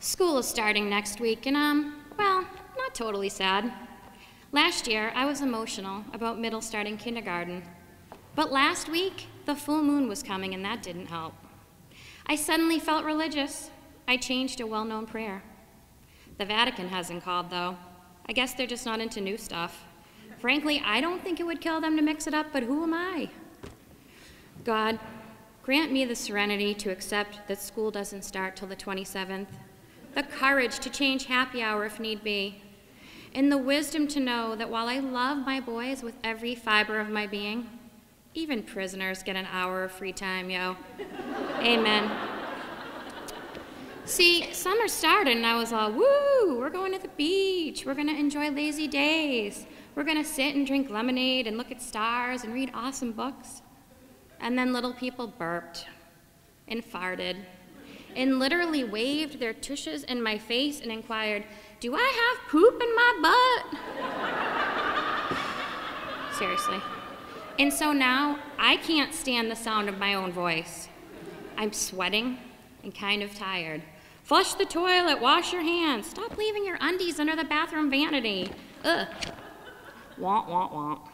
School is starting next week, and well, not totally sad. Last year, I was emotional about middle starting kindergarten. But last week, the full moon was coming, and that didn't help. I suddenly felt religious. I changed a well-known prayer. The Vatican hasn't called, though. I guess they're just not into new stuff. Frankly, I don't think it would kill them to mix it up, but who am I? God, grant me the serenity to accept that school doesn't start till the 27th, the courage to change happy hour if need be, and the wisdom to know that while I love my boys with every fiber of my being, even prisoners get an hour of free time, yo. Amen. See, summer started and I was all, woo, we're going to the beach, we're gonna enjoy lazy days, we're gonna sit and drink lemonade and look at stars and read awesome books. And then little people burped and farted and literally waved their tushes in my face and inquired, do I have poop in my butt? Seriously. And so now I can't stand the sound of my own voice. I'm sweating and kind of tired. Flush the toilet, wash your hands. Stop leaving your undies under the bathroom vanity. Ugh. Womp, womp, womp.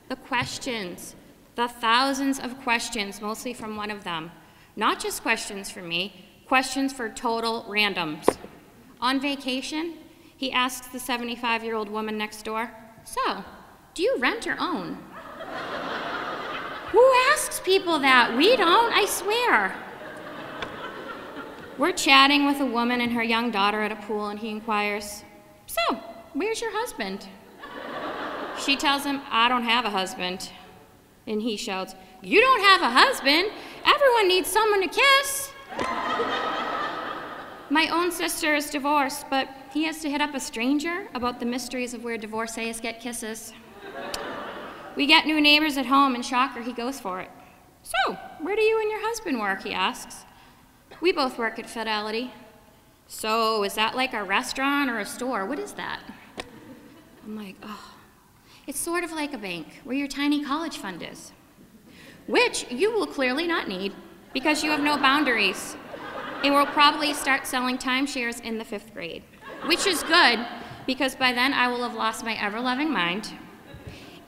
The questions, the thousands of questions, mostly from one of them. Not just questions for me, questions for total randoms. On vacation, he asks the 75-year-old woman next door, so, do you rent or own? Who asks people that? We don't, I swear. We're chatting with a woman and her young daughter at a pool, and he inquires, so, where's your husband? She tells him, I don't have a husband. And he shouts, you don't have a husband? Everyone needs someone to kiss. My own sister is divorced, but he has to hit up a stranger about the mysteries of where divorcees get kisses. We get new neighbors at home, and shocker, he goes for it. So, where do you and your husband work, he asks. We both work at Fidelity. So, is that like a restaurant or a store? What is that? I'm like, oh, it's sort of like a bank where your tiny college fund is, which you will clearly not need because you have no boundaries. And we'll probably start selling timeshares in the 5th grade, which is good because by then I will have lost my ever-loving mind,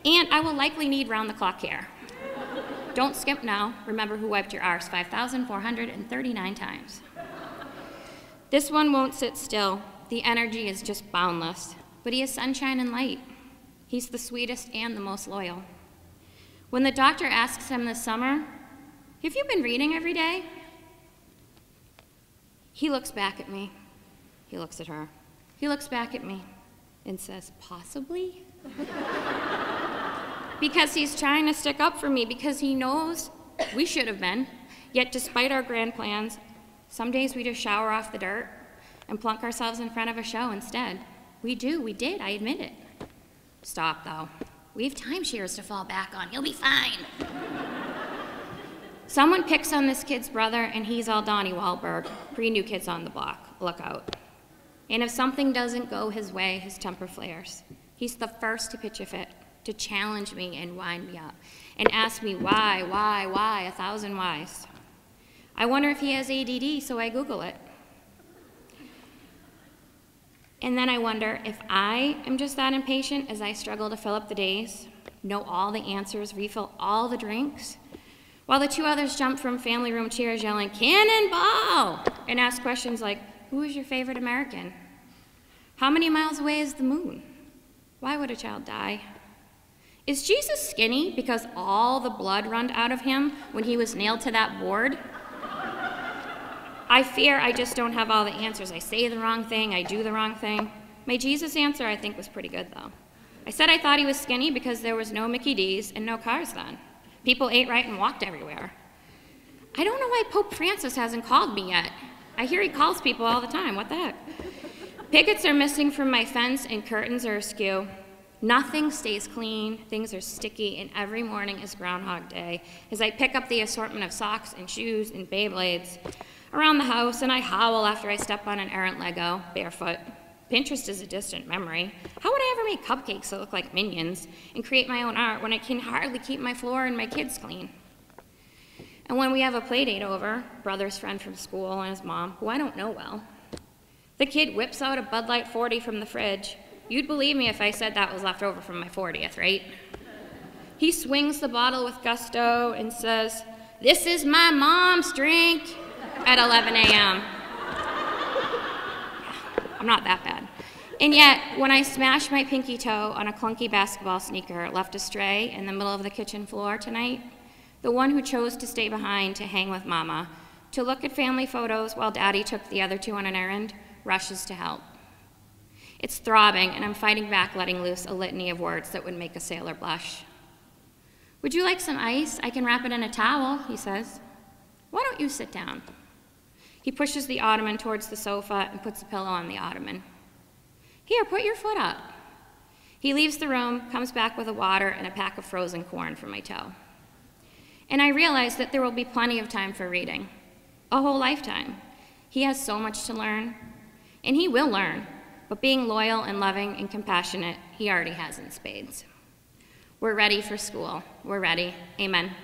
and I will likely need round-the-clock care. Don't skip now. Remember who wiped your arse 5,439 times. This one won't sit still. The energy is just boundless, but he is sunshine and light. He's the sweetest and the most loyal. When the doctor asks him this summer, have you been reading every day? He looks back at me. He looks at her. He looks back at me and says, possibly? Because he's trying to stick up for me, because he knows we should have been. Yet despite our grand plans, some days we just shower off the dirt and plunk ourselves in front of a show instead. We did, I admit it. Stop, though. We have timeshares to fall back on. You'll be fine. Someone picks on this kid's brother, and he's all Donnie Wahlberg, pre-New Kids on the Block. Look out. And if something doesn't go his way, his temper flares. He's the first to pitch a fit, to challenge me and wind me up, and ask me why, 1,000 whys. I wonder if he has ADD, so I Google it. And then I wonder if I am just that impatient as I struggle to fill up the days, know all the answers, refill all the drinks, while the two others jump from family room chairs yelling, cannonball, and ask questions like, who is your favorite American? How many miles away is the moon? Why would a child die? Is Jesus skinny because all the blood runned out of him when he was nailed to that board? I fear I just don't have all the answers. I say the wrong thing, I do the wrong thing. My Jesus answer, I think, was pretty good, though. I said I thought he was skinny because there was no Mickey D's and no cars then. People ate right and walked everywhere. I don't know why Pope Francis hasn't called me yet. I hear he calls people all the time. What the heck? Pickets are missing from my fence and curtains are askew. Nothing stays clean, things are sticky, and every morning is Groundhog Day as I pick up the assortment of socks and shoes and Beyblades around the house, and I howl after I step on an errant Lego, barefoot. Pinterest is a distant memory. How would I ever make cupcakes that look like minions and create my own art when I can hardly keep my floor and my kids clean? And when we have a play date over, brother's friend from school and his mom, who I don't know well, The kid whips out a Bud Light 40 from the fridge. You'd believe me if I said that was left over from my 40th, right? He swings the bottle with gusto and says, "This is my mom's drink," at 11 a.m. I'm not that bad. And yet, when I smashed my pinky toe on a clunky basketball sneaker left astray in the middle of the kitchen floor tonight, the one who chose to stay behind to hang with Mama, to look at family photos while Daddy took the other two on an errand, rushes to help. It's throbbing, and I'm fighting back, letting loose a litany of words that would make a sailor blush. "Would you like some ice? I can wrap it in a towel," he says. "Why don't you sit down?" He pushes the ottoman towards the sofa and puts a pillow on the ottoman. "Here, put your foot up." He leaves the room, comes back with a water and a pack of frozen corn for my toe. And I realize that there will be plenty of time for reading, a whole lifetime. He has so much to learn, and he will learn, but being loyal and loving and compassionate, he already has in spades. We're ready for school. We're ready. Amen.